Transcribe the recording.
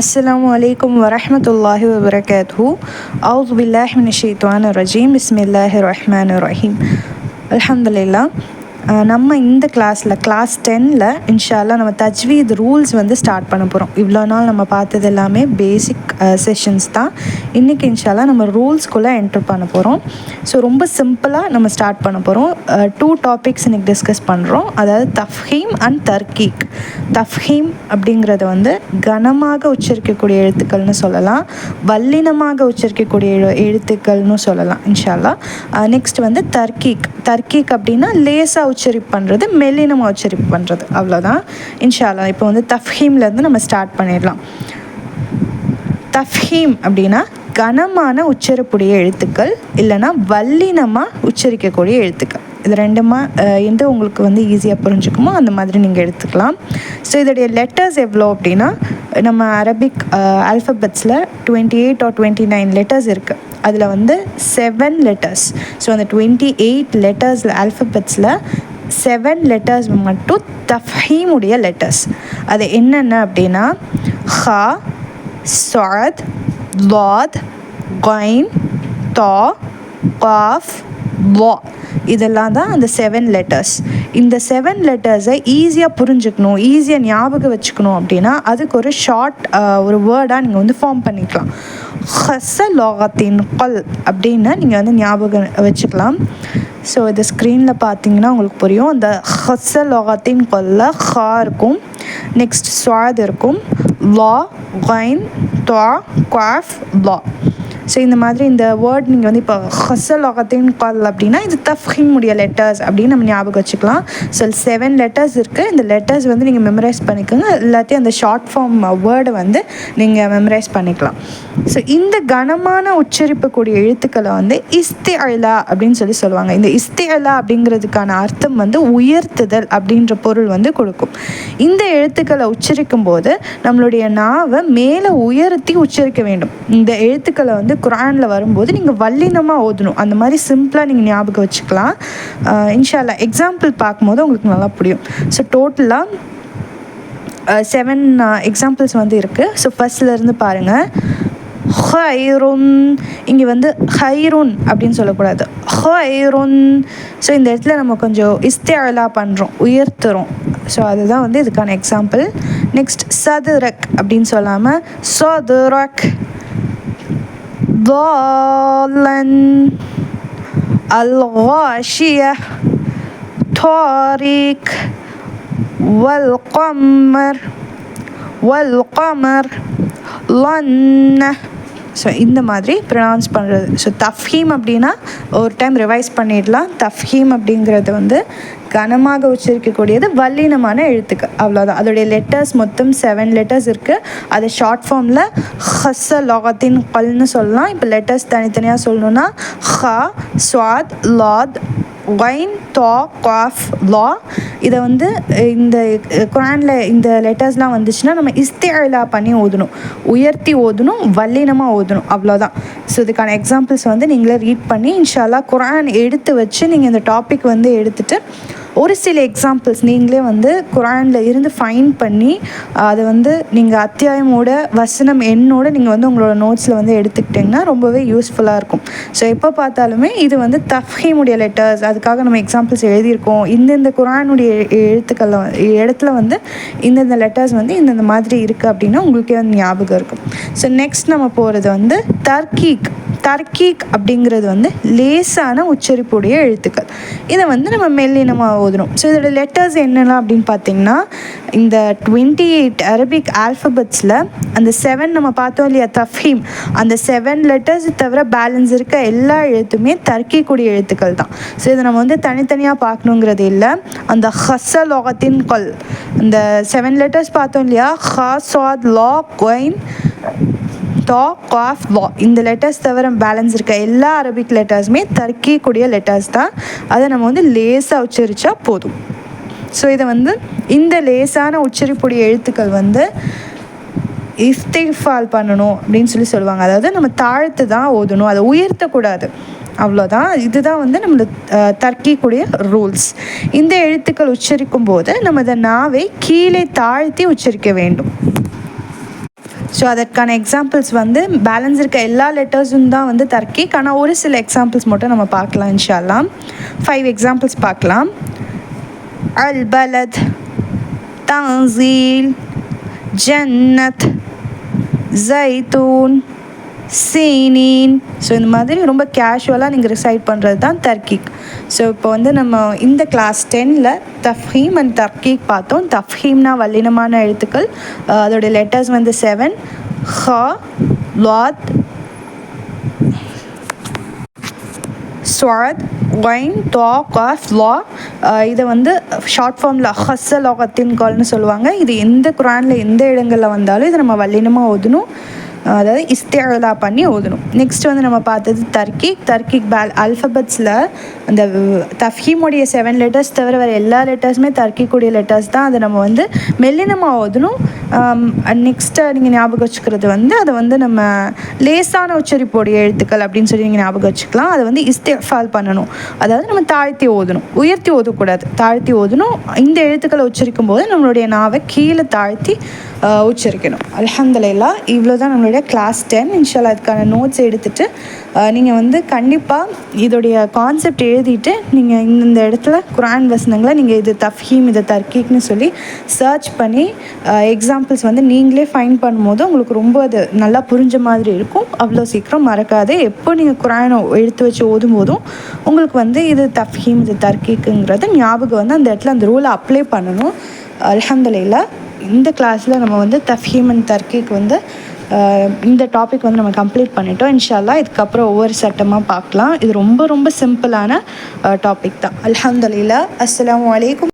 السلام عليكم ورحمة الله وبركاته. أعوذ بالله من الشيطان الرجيم. بسم الله الرحمن الرحيم. الحمد لله. நம்ம இந்த கிளாஸ் 10ல் இன்ஷால்லா நம்ம தஜ்வீத் ரூல்ஸ் வந்து ஸ்டார்ட் பண்ண போகிறோம். இவ்வளோ நாள் நம்ம பார்த்தது எல்லாமே பேசிக் செஷன்ஸ் தான். இன்றைக்கி இன்ஷால்லா நம்ம ரூல்ஸ்குள்ளே என்டர் பண்ண போகிறோம். ஸோ ரொம்ப சிம்பிளாக நம்ம ஸ்டார்ட் பண்ண போகிறோம். 2 டாபிக்ஸ் இன்றைக்கி டிஸ்கஸ் பண்ணுறோம். அதாவது தஃப்ஹீம் அண்ட் தர்கீக். தஃப்ஹீம் அப்படிங்கிறது வந்து கனமாக உச்சரிக்கக்கூடிய எழுத்துக்கள்னு சொல்லலாம், வல்லினமாக உச்சரிக்கக்கூடிய எழுத்துக்கள்னு சொல்லலாம் இன்ஷால்லா. நெக்ஸ்ட் வந்து தர்கீக் அப்படின்னா லேசாக உச்சரிப்பு பண்ணுறது, மெல்லினமாக உச்சரிப்பு பண்ணுறது, அவ்வளோதான் இன்ஷால்லா. இப்போ வந்து தஃப்ஹீம்லேருந்து நம்ம ஸ்டார்ட் பண்ணிடலாம். தஃப்ஹீம் அப்படின்னா கனமான உச்சரப்புடைய எழுத்துக்கள், இல்லைனா வல்லினமாக உச்சரிக்கக்கூடிய எழுத்துக்கள். இது ரெண்டுமா எந்த உங்களுக்கு வந்து ஈஸியாக புரிஞ்சுக்குமோ அந்த மாதிரி நீங்கள் எடுத்துக்கலாம். ஸோ இதோடைய லெட்டர்ஸ் எவ்வளோ அப்படின்னா, நம்ம அரபிக் ஆல்ஃபபெட்ஸில் 28 or 29 லெட்டர்ஸ் இருக்குது. அதில் வந்து 7 லெட்டர்ஸ். ஸோ அந்த 28 லெட்டர்ஸில் ஆல்ஃபபெட்ஸில் 7 லெட்டர்ஸ் மட்டும் தஃப்ஹீமுடைய லெட்டர்ஸ். அது என்னென்ன அப்படின்னா ஹா, ஸாத், லாத், கைன், தா, காஃப், வா. இதெல்லாம் தான் அந்த 7 லெட்டர்ஸ். இந்த 7 லெட்டர்ஸை ஈஸியாக புரிஞ்சுக்கணும், ஈஸியாக ஞாபகம் வச்சுக்கணும் அப்படின்னா அதுக்கு ஒரு ஷார்ட் ஒரு வேர்டாக நீங்கள் வந்து ஃபார்ம் பண்ணிக்கலாம். ஹஸலோகத்தின் கல் அப்படின்னு நீங்கள் வந்து ஞாபகம் வச்சுக்கலாம். ஸோ இது ஸ்க்ரீனில் பார்த்தீங்கன்னா உங்களுக்கு புரியும். அந்த ஹஸலோகத்தின் கல்ல ஹா இருக்கும், நெக்ஸ்ட் ஸ்வாத் இருக்கும், லா, கைன், தா, காஃப், லா. ஸோ இந்த மாதிரி இந்த வேர்ட் நீங்கள் வந்து இப்போ ஹஸலோகத்தின் கல் அப்படின்னா இது தஃப்ஹீமுடைய லெட்டர்ஸ் அப்படின்னு நம்ம ஞாபகம் வச்சுக்கலாம். ஸோ 7 லெட்டர்ஸ் இருக்குது. இந்த லெட்டர்ஸ் வந்து நீங்கள் மெமரைஸ் பண்ணிக்கோங்க. எல்லாத்தையும் அந்த ஷார்ட் ஃபார்ம் வேர்டை வந்து நீங்கள் மெமரைஸ் பண்ணிக்கலாம். ஸோ இந்த கனமான உச்சரிப்பக்கூடிய எழுத்துக்களை வந்து இஸ்திஅலா அப்படின்னு சொல்லுவாங்க. இந்த இஸ்திஅலா அப்படிங்கிறதுக்கான அர்த்தம் வந்து உயர்த்துதல் அப்படின்ற பொருள் வந்து கொடுக்கும். இந்த எழுத்துக்களை உச்சரிக்கும் போது நம்மளுடைய நாவை மேலே உயர்த்தி உச்சரிக்க வேண்டும். இந்த எழுத்துக்களை வந்து குர்ஆனில் வரும்போது நீங்கள் வல்லினமாக ஓதணும். அந்த மாதிரி சிம்பிளாக நீங்கள் ஞாபகம் வச்சுக்கலாம். இன்ஷால்லா எக்ஸாம்பிள் பார்க்கும்போது உங்களுக்கு நல்லா புரியும். ஸோ டோட்டலாக 7 எக்ஸாம்பிள்ஸ் வந்து இருக்குது. ஸோ ஃபர்ஸ்ட்லேருந்து பாருங்கள். ஹைருன், இங்கே வந்து ஹைருன் அப்படின்னு சொல்லக்கூடாது, ஹைருன். ஸோ இந்த இடத்துல நம்ம கொஞ்சம் இஸ்திஅலா பண்ணுறோம், உயர்த்துறோம். ஸோ அதுதான் வந்து இதுக்கான எக்ஸாம்பிள். நெக்ஸ்ட் சதுரக் அப்படின்னு சொல்லாமல் சதுரக். ضالا الغاشية طارق والقمر لن. ஸோ இந்த மாதிரி ப்ரொனவுன்ஸ் பண்ணுறது. ஸோ தஃப்ஹீம் அப்படின்னா ஒரு டைம் ரிவைஸ் பண்ணிடலாம். தஃப்ஹீம் அப்படிங்கிறது வந்து கனமாக உச்சரிக்கக்கூடியது, வல்லினமான எழுத்துக்கள், அவ்வளோதான். அதோடைய லெட்டர்ஸ் மொத்தம் 7 லெட்டர்ஸ் இருக்குது. அது ஷார்ட் ஃபார்மில் ஹஸலோகத்தின் கல்னு சொல்லலாம். இப்போ லெட்டர்ஸ் தனித்தனியாக சொல்லணுன்னா ஹா, ஸ்வாத், லாத், கைன், தா, காஃப், லா. இதை வந்து இந்த குர்ஆனில் இந்த லெட்டர்ஸ்லாம் வந்துச்சுன்னா நம்ம இஸ்திஅலா பண்ணி ஓதணும், உயர்த்தி ஓதணும், வல்லினமாக ஓதணும், அவ்வளோதான். ஸோ இதுக்கான எக்ஸாம்பிள்ஸ் வந்து நீங்களே ரீட் பண்ணி இன்ஷால்லா குர்ஆன் எடுத்து வச்சு நீங்கள் இந்த டாபிக் வந்து எடுத்துகிட்டு ஒரு சில எக்ஸாம்பிள்ஸ் நீங்களே வந்து குர்ஆனில் இருந்து ஃபைண்ட் பண்ணி அதை வந்து நீங்கள் அத்தியாயமோட வசனம் எண்ணோட நீங்கள் வந்து உங்களோட நோட்ஸில் வந்து எடுத்துக்கிட்டிங்கன்னா ரொம்பவே யூஸ்ஃபுல்லாக இருக்கும். ஸோ எப்போ பார்த்தாலுமே இது வந்து தஃப்ஹீமுடைய லெட்டர்ஸ், அதுக்காக நம்ம எக்ஸாம்பிள்ஸ் எழுதியிருக்கோம். இந்த குர்ஆனுடைய எழுத்துக்கள் இடத்துல வந்து இந்தந்த லெட்டர்ஸ் வந்து இந்தந்த மாதிரி இருக்குது அப்படின்னா உங்களுக்கே வந்து ஞாபகம் இருக்கும். ஸோ நெக்ஸ்ட் நம்ம போகிறது வந்து தர்கீக் அப்படிங்கிறது வந்து லேசான உச்சரிப்புடைய எழுத்துக்கள். இதை வந்து நம்ம மெல்லினமாக ஓதணும். ஸோ இதோட லெட்டர்ஸ் என்னெல்லாம் அப்படின்னு பார்த்தீங்கன்னா, இந்த 28 அரபிக் ஆல்ஃபபெட்ஸில் அந்த 7 நம்ம பார்த்தோம் இல்லையா தஃப்ஹீம், அந்த 7 லெட்டர்ஸ் தவிர பேலன்ஸ் இருக்க எல்லா எழுத்துமே தர்கீக்குடைய எழுத்துக்கள் தான். ஸோ இதை நம்ம வந்து தனித்தனியாக பார்க்கணுங்கிறது இல்லை. அந்த ஹஸலோகத்தின் கல், இந்த 7 லெட்டர்ஸ் பார்த்தோம் இல்லையா, ஹா, ஸாத், லா, கைன், தா, காஃப், வா. இந்த லெட்டர்ஸ் தவிர பேலன்ஸ் இருக்க எல்லா அரபிக் லெட்டர்ஸுமே தர்கீக்குடைய லெட்டர்ஸ் தான். அதை நம்ம வந்து லேசாக உச்சரித்தா போதும். ஸோ இதை வந்து இந்த லேசான உச்சரிப்புடைய எழுத்துக்கள் வந்து இஸ்திஃபால் பண்ணணும் அப்படின்னு சொல்லுவாங்க. அதாவது நம்ம தாழ்த்து தான் ஓதணும், அதை உயர்த்தக்கூடாது, அவ்வளோதான். இதுதான் வந்து நம்மளோட தர்கீக்குடைய ரூல்ஸ். இந்த எழுத்துக்கள் உச்சரிக்கும் போது நம்ம இந்த நாவை கீழே தாழ்த்தி உச்சரிக்க வேண்டும். ஸோ அதற்கான எக்ஸாம்பிள்ஸ் வந்து பேலன்ஸ் இருக்க எல்லா லெட்டர்ஸும் தான் வந்து தர்க்கீக். ஆனால் ஒரு சில எக்ஸாம்பிள்ஸ் மட்டும் நம்ம பார்க்கலாம் இன்ஷா அல்லாஹ். 5 எக்ஸாம்பிள்ஸ் பார்க்கலாம். அல் பலத், தன்சீல், ஜன்னத், ஜைத்தூன், சீனின். ஸோ இந்த மாதிரி ரொம்ப கேஷுவலாக நீங்கள் ரிசைட் பண்ணுறது தான் தர்க்கீக். ஸோ இப்போ வந்து நம்ம இந்த கிளாஸ் 10ல் தஃப்ஹீம் அண்ட் தர்க்கீக் பார்த்தோம். தஃப்ஹீம்னா வல்லினமான எழுத்துக்கள், அதோடைய லெட்டர்ஸ் வந்து 7, ஹ, லாத், ஸ்வாத், ஒயின், தா, காஃப், லா. இதை வந்து ஷார்ட் ஃபார்மில் ஹஸ்ஸ லாகத்தின் கால்னு சொல்லுவாங்க. இது எந்த குரானில் எந்த இடங்களில் வந்தாலும் இதை நம்ம வல்லினமாக ஓதணும், அதாவது இஸ்திஅலா பண்ணி ஓதணும். நெக்ஸ்ட் வந்து நம்ம பார்த்தது தர்க்கீக் அல்ஃபபெட்ஸில் அந்த தஃப்ஹீமுடைய 7 லெட்டர்ஸ் தவிர வேறு எல்லா லெட்டர்ஸுமே தர்க்கீக்குடைய லெட்டர்ஸ் தான். அதை நம்ம வந்து மெல்லினமாக ஓதணும். நெக்ஸ்ட்டு நீங்கள் ஞாபகம் வச்சுக்கிறது வந்து அதை வந்து நம்ம லேசான உச்சரிப்போடைய எழுத்துக்கள் அப்படின்னு சொல்லி நீங்கள் ஞாபகம் வச்சுக்கலாம். அதை வந்து இஸ்திஃபால் பண்ணணும், அதாவது நம்ம தாழ்த்தி ஓதணும், உயர்த்தி ஓதக்கூடாது, தாழ்த்தி ஓதணும். இந்த எழுத்துக்களை உச்சரிக்கும் போது நம்மளுடைய நாவை கீழே தாழ்த்தி உச்சரிக்கணும். அல்ஹம்துலில்லாஹ், இவ்வளோ தான் நம்மளுடைய கிளாஸ் 10. இன்ஷால்லா அதுக்கான நோட்ஸ் எடுத்துகிட்டு நீங்கள் வந்து கண்டிப்பாக இதோடைய கான்செப்ட் எழுதிட்டு நீங்கள் இந்த இடத்துல குரான் வசனங்களை நீங்கள் இது தஃப்ஹீம் இது தர்க்கீக்னு சொல்லி சர்ச் பண்ணி எக்ஸாம்பிள்ஸ் வந்து நீங்களே ஃபைண்ட் பண்ணும்போது உங்களுக்கு ரொம்ப அது நல்லா புரிஞ்ச மாதிரி இருக்கும். அவ்வளோ சீக்கிரம் மறக்காது. எப்போ நீங்கள் குரானை எடுத்து வச்சு ஓதும் போதும் உங்களுக்கு வந்து இது தஃப்ஹீம் இது தர்க்கீக்குங்கிறது ஞாபகம் வந்து அந்த இடத்துல அந்த ரூலை அப்ளை பண்ணணும். அல்ஹம்துலில்லாஹ், இந்த கிளாஸில் நம்ம வந்து தஃப்ஹீம் அண்ட் தர்க்கீக் வந்து இந்த டாபிக் வந்து நம்ம கம்ப்ளீட் பண்ணிட்டோம். இன்ஷா அல்லாஹ் இதுக்கப்புறம் ஒவ்வொரு சட்டமாக பார்க்கலாம். இது ரொம்ப ரொம்ப சிம்பிளான டாபிக் தான். அல்ஹம்துலில்லாஹ். அஸ்ஸலாமு அலைக்கும்.